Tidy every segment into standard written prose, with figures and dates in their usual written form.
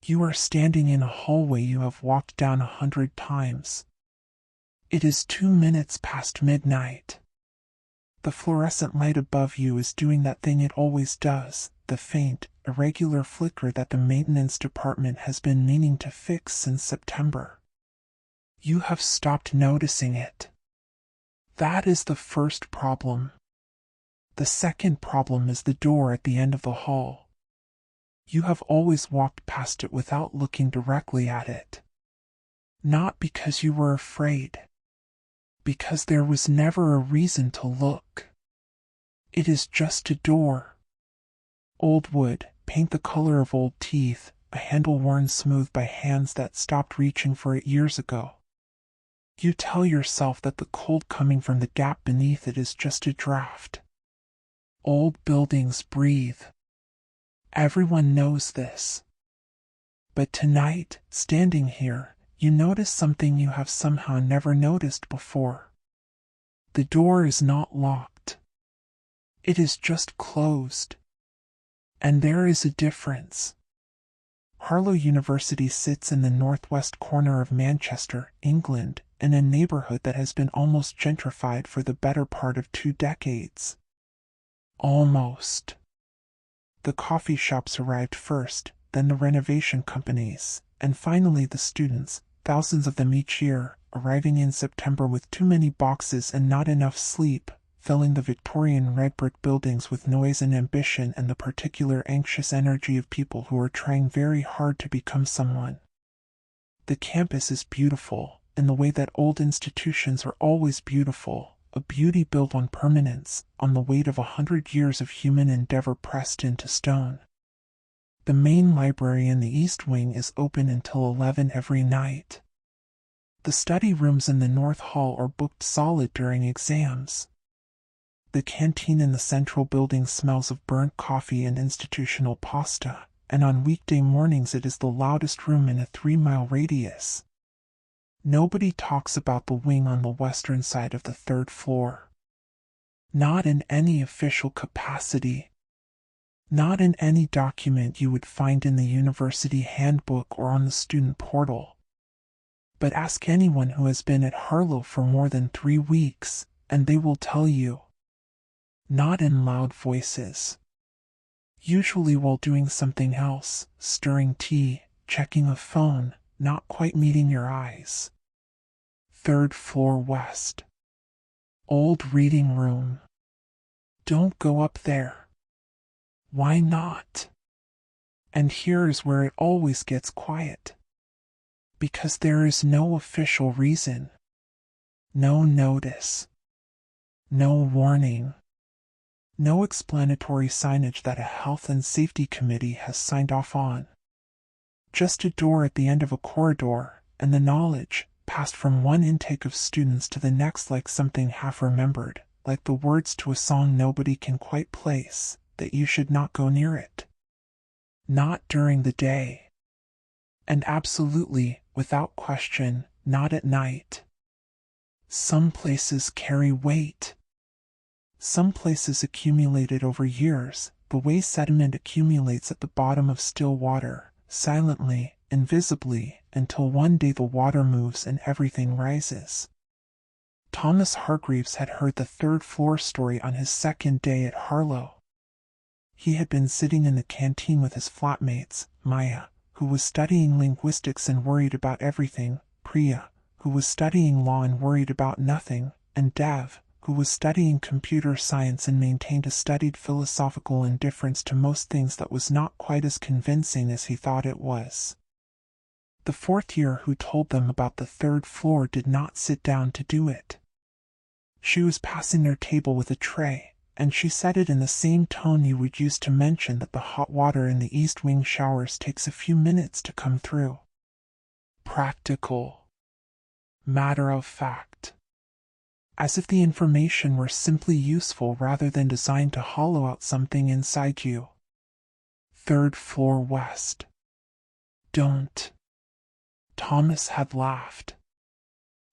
You are standing in a hallway you have walked down 100 times. It is 2 minutes past midnight. The fluorescent light above you is doing that thing it always does, the faint, irregular flicker that the maintenance department has been meaning to fix since September. You have stopped noticing it. That is the first problem. The second problem is the door at the end of the hall. You have always walked past it without looking directly at it. Not because you were afraid. Because there was never a reason to look. It is just a door. Old wood, paint the color of old teeth, a handle worn smooth by hands that stopped reaching for it years ago. You tell yourself that the cold coming from the gap beneath it is just a draft. Old buildings breathe. Everyone knows this. But tonight, standing here, you notice something you have somehow never noticed before. The door is not locked. It is just closed. And there is a difference. Harlow University sits in the northwest corner of Manchester, England, in a neighborhood that has been almost gentrified for the better part of 2 decades. Almost. The coffee shops arrived first, then the renovation companies, and finally the students, thousands of them each year, arriving in September with too many boxes and not enough sleep, filling the Victorian red brick buildings with noise and ambition and the particular anxious energy of people who are trying very hard to become someone. The campus is beautiful, in the way that old institutions are always beautiful, a beauty built on permanence, on the weight of 100 years of human endeavor pressed into stone. The main library in the East Wing is open until 11 every night. The study rooms in the North Hall are booked solid during exams. The canteen in the central building smells of burnt coffee and institutional pasta, and on weekday mornings it is the loudest room in a 3-mile radius. Nobody talks about the wing on the western side of the 3rd floor. Not in any official capacity. Not in any document you would find in the university handbook or on the student portal. But ask anyone who has been at Harlow for more than 3 weeks, and they will tell you. Not in loud voices. Usually while doing something else, stirring tea, checking a phone, not quite meeting your eyes. 3rd floor west. Old reading room. Don't go up there. Why not? And here is where it always gets quiet. Because there is no official reason. No notice. No warning. No explanatory signage that a health and safety committee has signed off on. Just a door at the end of a corridor, and the knowledge, passed from one intake of students to the next like something half-remembered, like the words to a song nobody can quite place, that you should not go near it. Not during the day. And absolutely, without question, not at night. Some places carry weight. Some places accumulated over years, the way sediment accumulates at the bottom of still water, silently, invisibly, until one day the water moves and everything rises. Thomas Hargreaves had heard the 3rd floor story on his 2nd day at Harlow. He had been sitting in the canteen with his flatmates, Maya, who was studying linguistics and worried about everything, Priya, who was studying law and worried about nothing, and Dev, who was studying computer science and maintained a studied philosophical indifference to most things that was not quite as convincing as he thought it was. The 4th year who told them about the 3rd floor did not sit down to do it. She was passing their table with a tray, and she said it in the same tone you would use to mention that the hot water in the East Wing showers takes a few minutes to come through. Practical. Matter of fact. As if the information were simply useful rather than designed to hollow out something inside you. 3rd floor west. Don't. Thomas had laughed.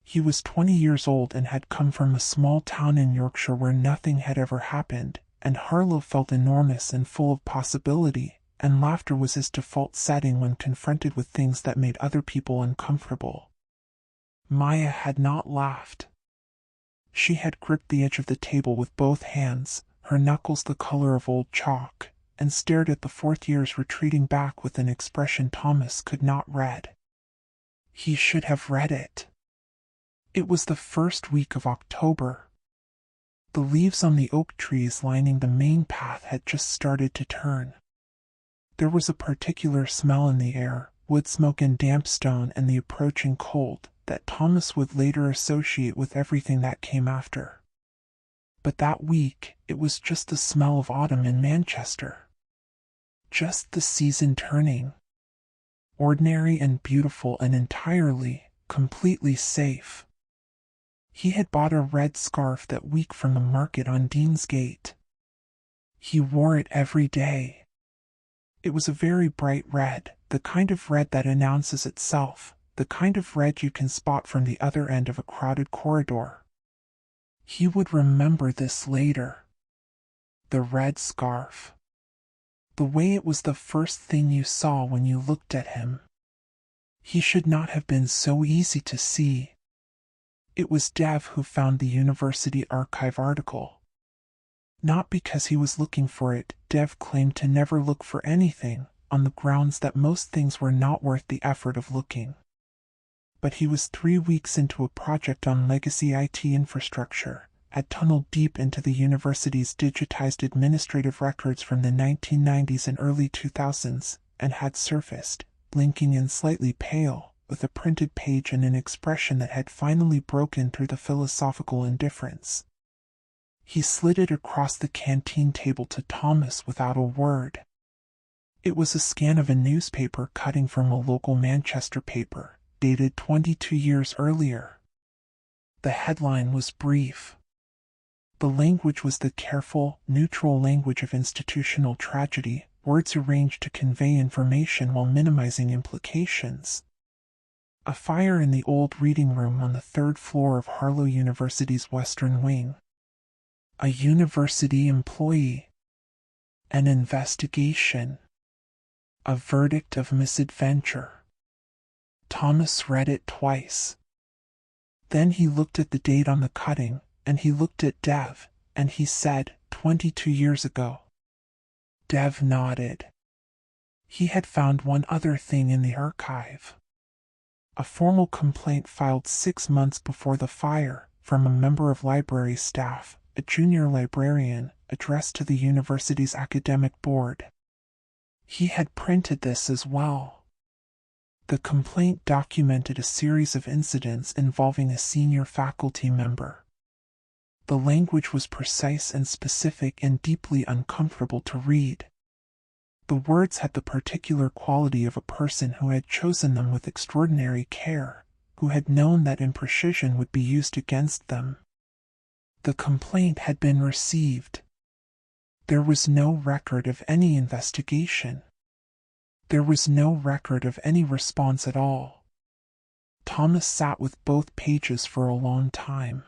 He was 20 years old and had come from a small town in Yorkshire where nothing had ever happened, and Harlow felt enormous and full of possibility, and laughter was his default setting when confronted with things that made other people uncomfortable. Maya had not laughed. She had gripped the edge of the table with both hands, her knuckles the color of old chalk, and stared at the fourth years retreating back with an expression Thomas could not read. He should have read it. It was the first week of October. The leaves on the oak trees lining the main path had just started to turn. There was a particular smell in the air, wood smoke and damp stone and the approaching cold, that Thomas would later associate with everything that came after. But that week, it was just the smell of autumn in Manchester. Just the season turning. Ordinary and beautiful and entirely, completely safe. He had bought a red scarf that week from the market on Deansgate. He wore it every day. It was a very bright red, the kind of red that announces itself, the kind of red you can spot from the other end of a crowded corridor. He would remember this later. The red scarf. The way it was the first thing you saw when you looked at him. He should not have been so easy to see. It was Dev who found the university archive article. Not because he was looking for it, Dev claimed to never look for anything, on the grounds that most things were not worth the effort of looking. But he was 3 weeks into a project on legacy IT infrastructure, had tunneled deep into the university's digitized administrative records from the 1990s and early 2000s, and had surfaced, blinking and slightly pale, with a printed page and an expression that had finally broken through the philosophical indifference. He slid it across the canteen table to Thomas without a word. It was a scan of a newspaper cutting from a local Manchester paper, dated 22 years earlier. The headline was brief. The language was the careful, neutral language of institutional tragedy, words arranged to convey information while minimizing implications. A fire in the old reading room on the 3rd floor of Harlow University's Western Wing. A university employee. An investigation. A verdict of misadventure. Thomas read it twice. Then he looked at the date on the cutting, and he looked at Dev, and he said, 22 years ago. Dev nodded. He had found one other thing in the archive. A formal complaint filed 6 months before the fire, from a member of library staff, a junior librarian, addressed to the university's academic board. He had printed this as well. The complaint documented a series of incidents involving a senior faculty member. The language was precise and specific and deeply uncomfortable to read. The words had the particular quality of a person who had chosen them with extraordinary care, who had known that imprecision would be used against them. The complaint had been received. There was no record of any investigation. There was no record of any response at all. Thomas sat with both pages for a long time.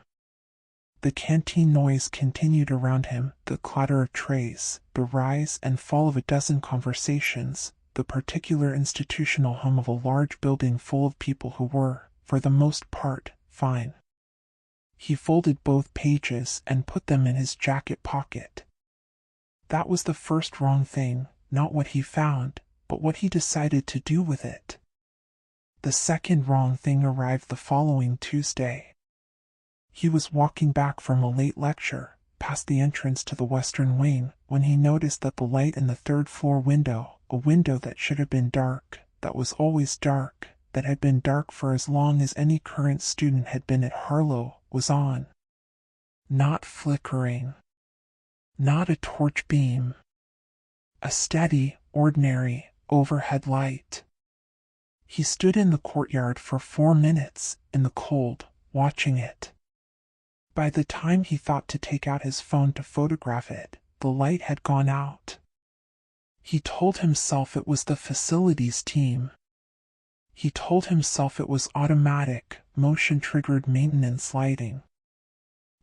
The canteen noise continued around him, the clatter of trays, the rise and fall of a dozen conversations, the particular institutional hum of a large building full of people who were, for the most part, fine. He folded both pages and put them in his jacket pocket. That was the first wrong thing, not what he found, but what he decided to do with it. The second wrong thing arrived the following Tuesday. He was walking back from a late lecture, past the entrance to the Western Wing, when he noticed that the light in the 3rd floor window, a window that should have been dark, that was always dark, that had been dark for as long as any current student had been at Harlow, was on. Not flickering. Not a torch beam. A steady, ordinary, overhead light. He stood in the courtyard for 4 minutes, in the cold, watching it. By the time he thought to take out his phone to photograph it, the light had gone out. He told himself it was the facilities team. He told himself it was automatic, motion-triggered maintenance lighting.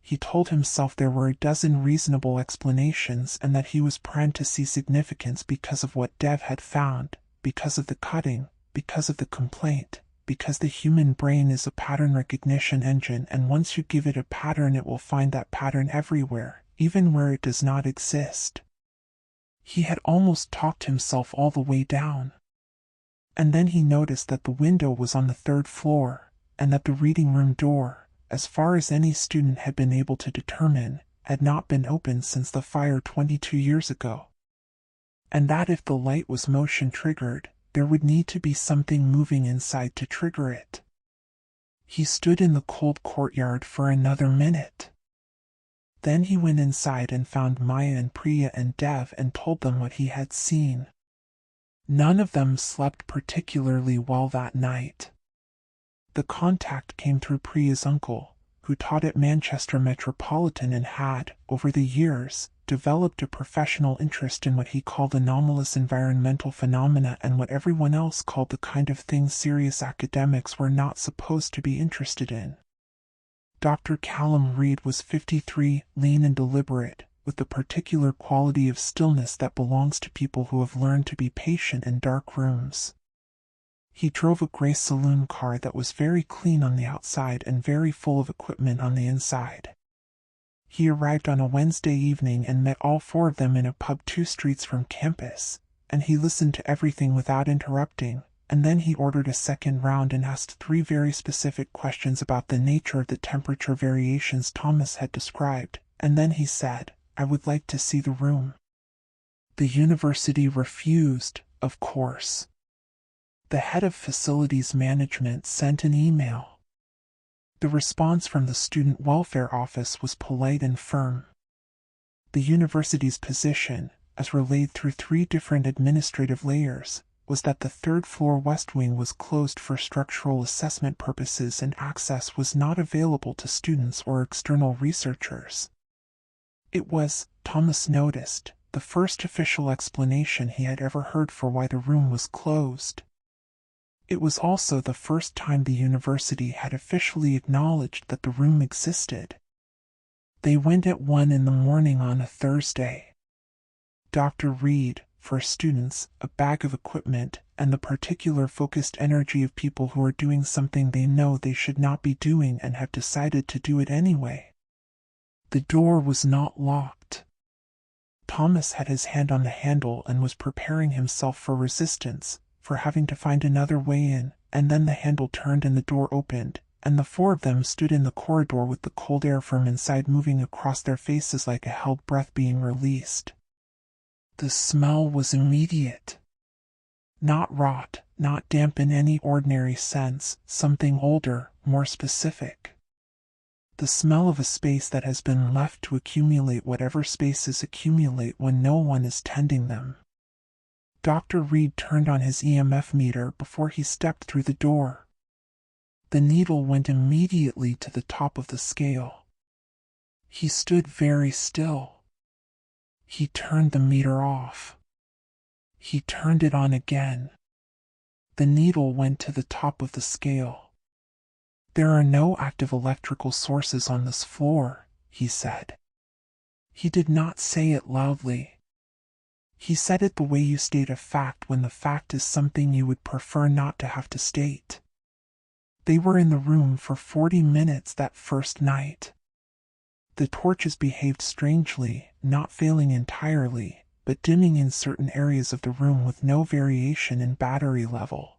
He told himself there were a dozen reasonable explanations and that he was primed to see significance because of what Dev had found, because of the cutting, because of the complaint, because the human brain is a pattern recognition engine, and once you give it a pattern it will find that pattern everywhere, even where it does not exist. He had almost talked himself all the way down. And then he noticed that the window was on the 3rd floor, and that the reading room door, as far as any student had been able to determine, had not been opened since the fire 22 years ago. And that if the light was motion triggered, there would need to be something moving inside to trigger it. He stood in the cold courtyard for another minute. Then he went inside and found Maya and Priya and Dev and told them what he had seen. None of them slept particularly well that night. The contact came through Priya's uncle, who taught at Manchester Metropolitan and had, over the years, developed a professional interest in what he called anomalous environmental phenomena and what everyone else called the kind of things serious academics were not supposed to be interested in. Dr. Callum Reed was 53, lean and deliberate, with the particular quality of stillness that belongs to people who have learned to be patient in dark rooms. He drove a gray saloon car that was very clean on the outside and very full of equipment on the inside. He arrived on a Wednesday evening and met all 4 of them in a pub 2 streets from campus, and he listened to everything without interrupting, and then he ordered a second round and asked 3 very specific questions about the nature of the temperature variations Thomas had described, and then he said, "I would like to see the room." The university refused, of course. The head of facilities management sent an email. The response from the student welfare office was polite and firm. The university's position, as relayed through 3 different administrative layers, was that the 3rd floor west wing was closed for structural assessment purposes and access was not available to students or external researchers. It was, Thomas noticed, the first official explanation he had ever heard for why the room was closed. It was also the first time the university had officially acknowledged that the room existed. They went at 1 in the morning on a Thursday. Dr. Reed, for students, a bag of equipment, and the particular focused energy of people who are doing something they know they should not be doing and have decided to do it anyway. The door was not locked. Thomas had his hand on the handle and was preparing himself for resistance, for having to find another way in, and then the handle turned and the door opened, and the 4 of them stood in the corridor with the cold air from inside moving across their faces like a held breath being released. The smell was immediate. Not rot, not damp in any ordinary sense, something older, more specific. The smell of a space that has been left to accumulate whatever spaces accumulate when no one is tending them. Dr. Reed turned on his EMF meter before he stepped through the door. The needle went immediately to the top of the scale. He stood very still. He turned the meter off. He turned it on again. The needle went to the top of the scale. "There are no active electrical sources on this floor," he said. He did not say it loudly. He said it the way you state a fact when the fact is something you would prefer not to have to state. They were in the room for 40 minutes that first night. The torches behaved strangely, not failing entirely, but dimming in certain areas of the room with no variation in battery level.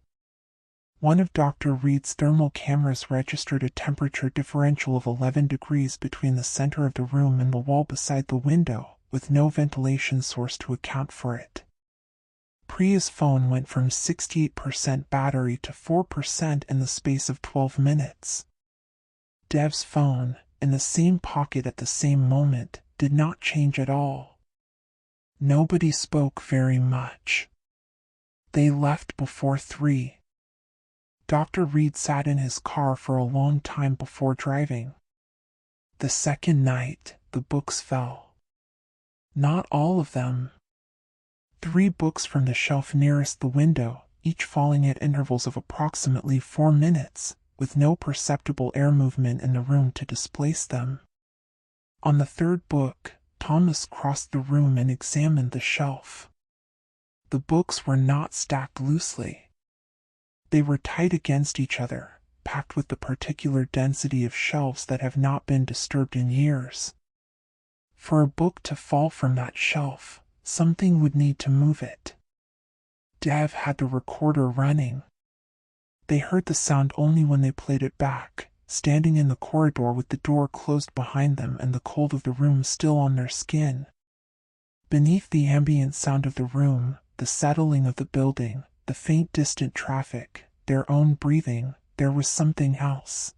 One of Dr. Reed's thermal cameras registered a temperature differential of 11 degrees between the center of the room and the wall beside the window, with no ventilation source to account for it. Priya's phone went from 68% battery to 4% in the space of 12 minutes. Dev's phone, in the same pocket at the same moment, did not change at all. Nobody spoke very much. They left before 3. Dr. Reed sat in his car for a long time before driving. The second night, the books fell. Not all of them. 3 books from the shelf nearest the window, each falling at intervals of approximately 4 minutes, with no perceptible air movement in the room to displace them. On the third book, Thomas crossed the room and examined the shelf. The books were not stacked loosely. They were tight against each other, packed with the particular density of shelves that have not been disturbed in years. For a book to fall from that shelf, something would need to move it. Dev had the recorder running. They heard the sound only when they played it back, standing in the corridor with the door closed behind them and the cold of the room still on their skin. Beneath the ambient sound of the room, the settling of the building, the faint distant traffic, their own breathing, there was something else.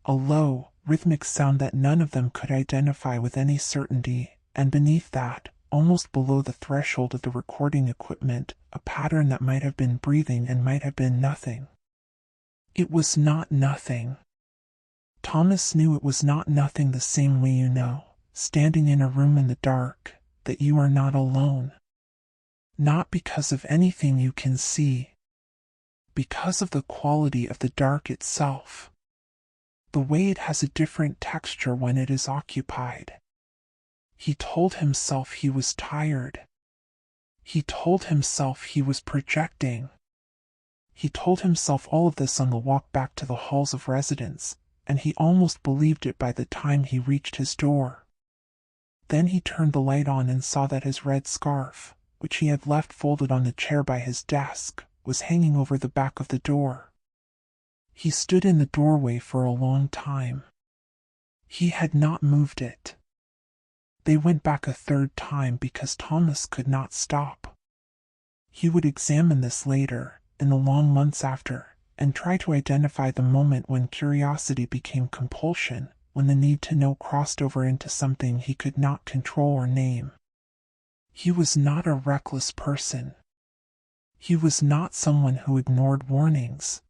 A low, rhythmic sound that none of them could identify with any certainty, and beneath that, almost below the threshold of the recording equipment, a pattern that might have been breathing and might have been nothing. It was not nothing. Thomas knew it was not nothing the same way you know, standing in a room in the dark, that you are not alone. Not because of anything you can see. Because of the quality of the dark itself. The way it has a different texture when it is occupied. He told himself he was tired. He told himself he was projecting. He told himself all of this on the walk back to the halls of residence, and he almost believed it by the time he reached his door. Then he turned the light on and saw that his red scarf, which he had left folded on the chair by his desk, was hanging over the back of the door. He stood in the doorway for a long time. He had not moved it. They went back a third time because Thomas could not stop. He would examine this later, in the long months after, and try to identify the moment when curiosity became compulsion, when the need to know crossed over into something he could not control or name. He was not a reckless person. He was not someone who ignored warnings.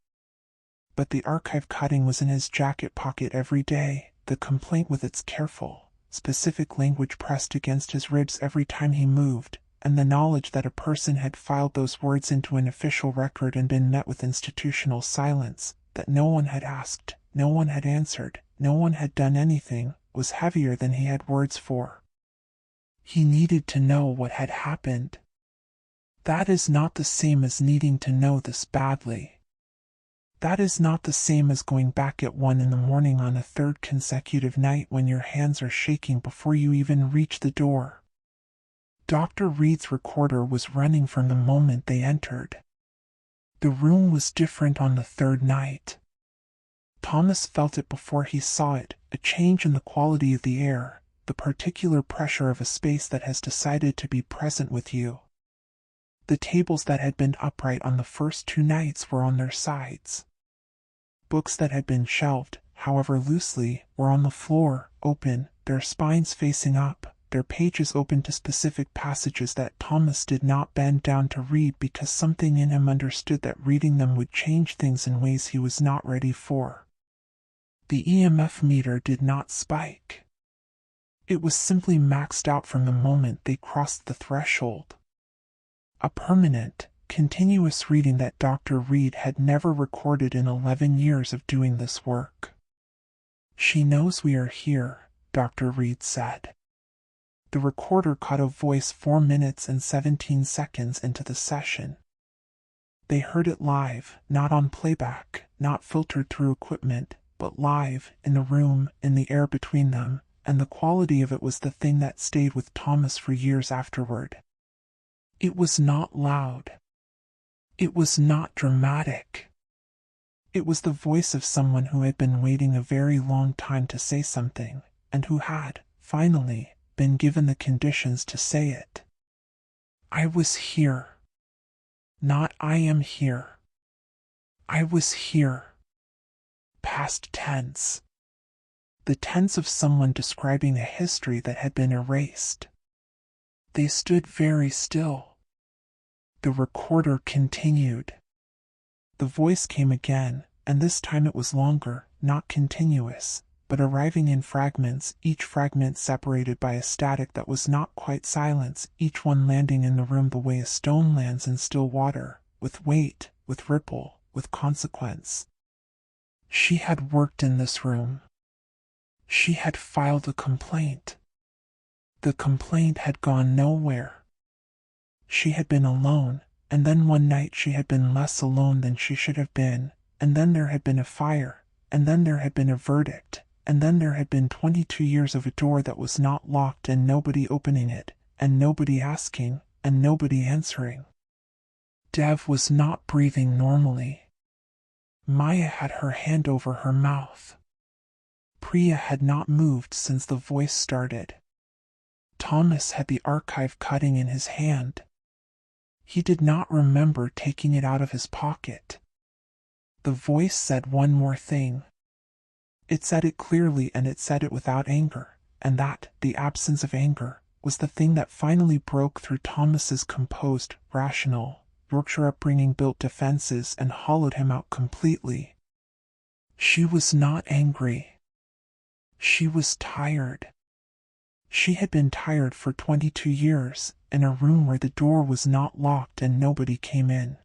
But the archive cutting was in his jacket pocket every day, the complaint with its careful, specific language pressed against his ribs every time he moved, and the knowledge that a person had filed those words into an official record and been met with institutional silence, that no one had asked, no one had answered, no one had done anything, was heavier than he had words for. He needed to know what had happened. That is not the same as needing to know this badly. That is not the same as going back at 1 a.m. on a third consecutive night when your hands are shaking before you even reach the door. Dr. Reed's recorder was running from the moment they entered. The room was different on the third night. Thomas felt it before he saw it, a change in the quality of the air, the particular pressure of a space that has decided to be present with you. The tables that had been upright on the first 2 nights were on their sides. Books that had been shelved, however loosely, were on the floor, open, their spines facing up, their pages open to specific passages that Thomas did not bend down to read because something in him understood that reading them would change things in ways he was not ready for. The EMF meter did not spike. It was simply maxed out from the moment they crossed the threshold. A permanent, continuous reading that Dr. Reed had never recorded in 11 years of doing this work. "She knows we are here," Dr. Reed said. The recorder caught a voice 4 minutes and 17 seconds into the session. They heard it live, not on playback, not filtered through equipment, but live, in the room, in the air between them, and the quality of it was the thing that stayed with Thomas for years afterward. It was not loud. It was not dramatic. It was the voice of someone who had been waiting a very long time to say something, and who had, finally, been given the conditions to say it. I was here. Not I am here. I was here. Past tense. The tense of someone describing a history that had been erased. They stood very still. The recorder continued. The voice came again, and this time it was longer, not continuous, but arriving in fragments, each fragment separated by a static that was not quite silence, each one landing in the room the way a stone lands in still water, with weight, with ripple, with consequence. She had worked in this room. She had filed a complaint. The complaint had gone nowhere. She had been alone, and then one night she had been less alone than she should have been, and then there had been a fire, and then there had been a verdict, and then there had been 22 years of a door that was not locked and nobody opening it, and nobody asking, and nobody answering. Dev was not breathing normally. Maya had her hand over her mouth. Priya had not moved since the voice started. Thomas had the archive cutting in his hand. He did not remember taking it out of his pocket. The voice said one more thing. It said it clearly, and it said it without anger, and that, the absence of anger, was the thing that finally broke through Thomas's composed, rational, Yorkshire upbringing built defenses and hollowed him out completely. She was not angry. She was tired. She had been tired for 22 years, in a room where the door was not locked and nobody came in.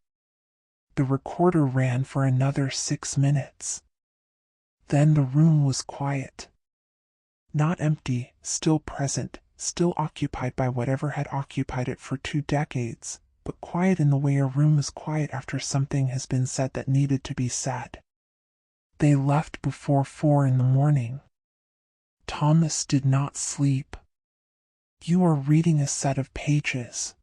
The recorder ran for another 6 minutes. Then the room was quiet. Not empty, still present, still occupied by whatever had occupied it for 2 decades, but quiet in the way a room is quiet after something has been said that needed to be said. They left before 4 in the morning. Thomas did not sleep. You are reading a set of pages.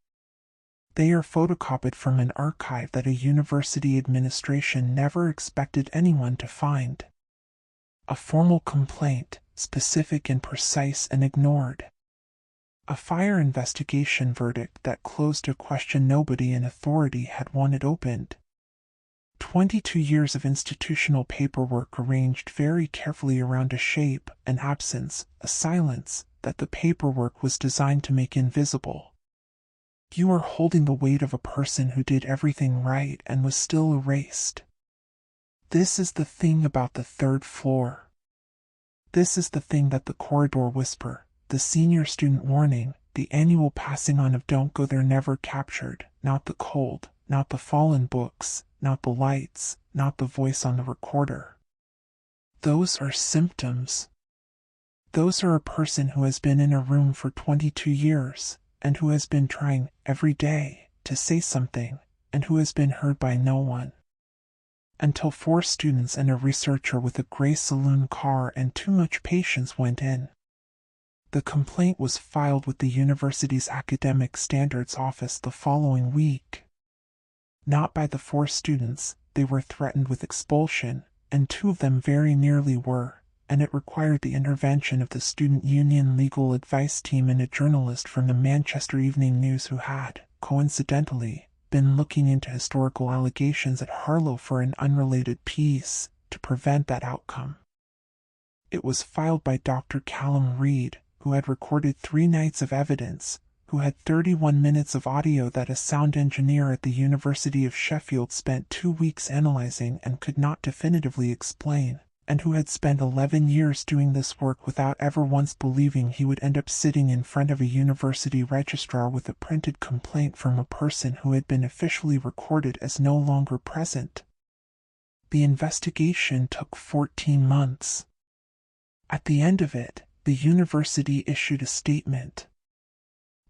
They are photocopied from an archive that a university administration never expected anyone to find. A formal complaint, specific and precise and ignored. A fire investigation verdict that closed a question nobody in authority had wanted opened. 22 years of institutional paperwork arranged very carefully around a shape, an absence, a silence, that the paperwork was designed to make invisible. You are holding the weight of a person who did everything right and was still erased. This is the thing about the 3rd floor. This is the thing that the corridor whisper, the senior student warning, the annual passing on of don't go there never captured, not the cold, not the fallen books, not the lights, not the voice on the recorder. Those are symptoms. Those are a person who has been in a room for 22 years, and who has been trying, every day, to say something, and who has been heard by no one. Until 4 students and a researcher with a gray saloon car and too much patience went in. The complaint was filed with the university's academic standards office the following week. Not by the 4 students, they were threatened with expulsion, and 2 of them very nearly were, and it required the intervention of the student union legal advice team and a journalist from the Manchester Evening News who had, coincidentally, been looking into historical allegations at Harlow for an unrelated piece, to prevent that outcome. It was filed by Dr. Callum Reed, who had recorded 3 nights of evidence, who had 31 minutes of audio that a sound engineer at the University of Sheffield spent 2 weeks analyzing and could not definitively explain, and who had spent 11 years doing this work without ever once believing he would end up sitting in front of a university registrar with a printed complaint from a person who had been officially recorded as no longer present. The investigation took 14 months. At the end of it, the university issued a statement.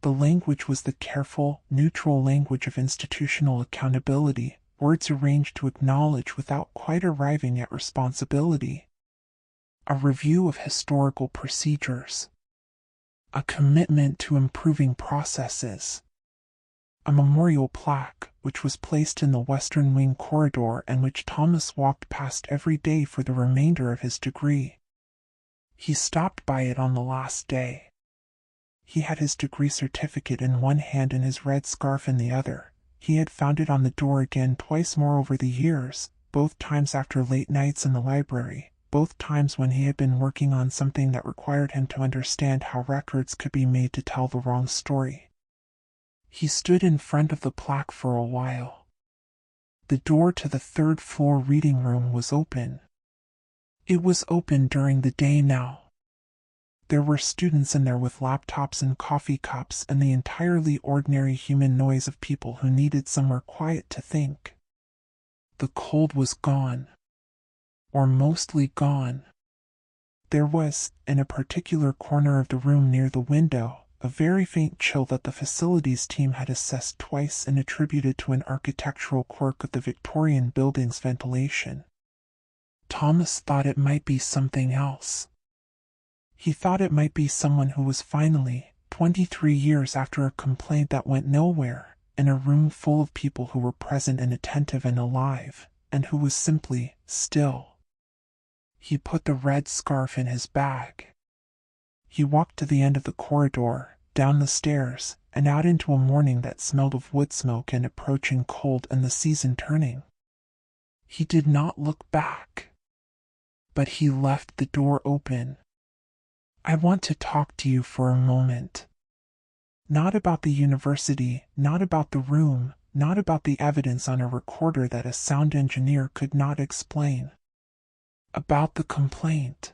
The language was the careful, neutral language of institutional accountability, words arranged to acknowledge without quite arriving at responsibility. A review of historical procedures. A commitment to improving processes. A memorial plaque, which was placed in the Western Wing corridor and which Thomas walked past every day for the remainder of his degree. He stopped by it on the last day. He had his degree certificate in one hand and his red scarf in the other. He had found it on the door again twice more over the years, both times after late nights in the library, both times when he had been working on something that required him to understand how records could be made to tell the wrong story. He stood in front of the plaque for a while. The door to the 3rd floor reading room was open. It was open during the day now. There were students in there with laptops and coffee cups and the entirely ordinary human noise of people who needed somewhere quiet to think. The cold was gone. Or mostly gone. There was, in a particular corner of the room near the window, a very faint chill that the facilities team had assessed twice and attributed to an architectural quirk of the Victorian building's ventilation. Thomas thought it might be something else. He thought it might be someone who was finally, 23 years after a complaint that went nowhere, in a room full of people who were present and attentive and alive, and who was simply still. He put the red scarf in his bag. He walked to the end of the corridor, down the stairs, and out into a morning that smelled of wood smoke and approaching cold and the season turning. He did not look back. But he left the door open. I want to talk to you for a moment. Not about the university, not about the room, not about the evidence on a recorder that a sound engineer could not explain. About the complaint.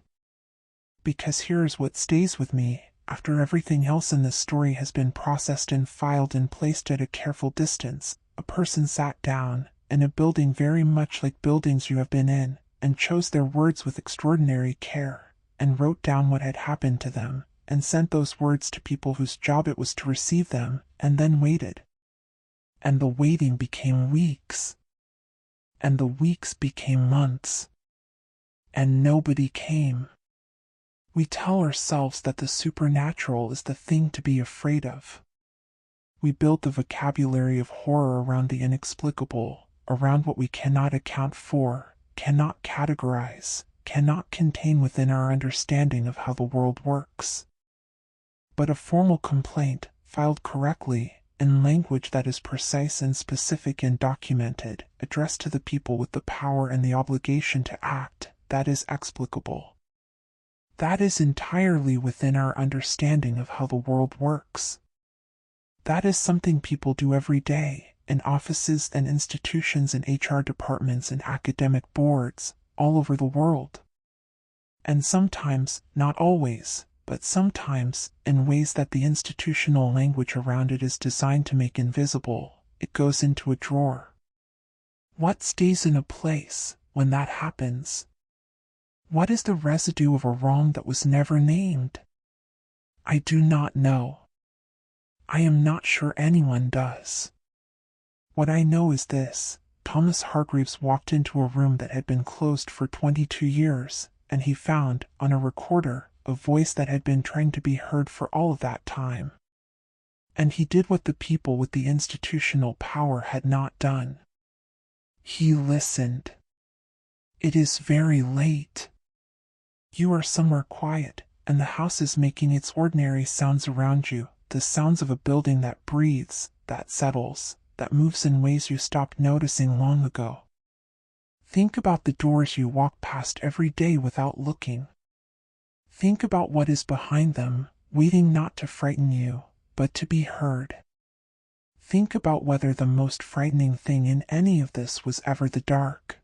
Because here is what stays with me, after everything else in this story has been processed and filed and placed at a careful distance. A person sat down, in a building very much like buildings you have been in, and chose their words with extraordinary care, and wrote down what had happened to them, and sent those words to people whose job it was to receive them, and then waited. And the waiting became weeks. And the weeks became months. And nobody came. We tell ourselves that the supernatural is the thing to be afraid of. We build the vocabulary of horror around the inexplicable, around what we cannot account for, cannot categorize, cannot contain within our understanding of how the world works. But a formal complaint, filed correctly, in language that is precise and specific and documented, addressed to the people with the power and the obligation to act, that is explicable. That is entirely within our understanding of how the world works. That is something people do every day, in offices and institutions and HR departments and academic boards, all over the world. And sometimes, not always, but sometimes, in ways that the institutional language around it is designed to make invisible, it goes into a drawer. What stays in a place when that happens? What is the residue of a wrong that was never named? I do not know. I am not sure anyone does. What I know is this: Thomas Hargreaves walked into a room that had been closed for 22 years, and he found, on a recorder, a voice that had been trying to be heard for all of that time. And he did what the people with the institutional power had not done. He listened. It is very late. You are somewhere quiet, and the house is making its ordinary sounds around you, the sounds of a building that breathes, that settles, that moves in ways you stopped noticing long ago. Think about the doors you walk past every day without looking. Think about what is behind them, waiting not to frighten you, but to be heard. Think about whether the most frightening thing in any of this was ever the dark.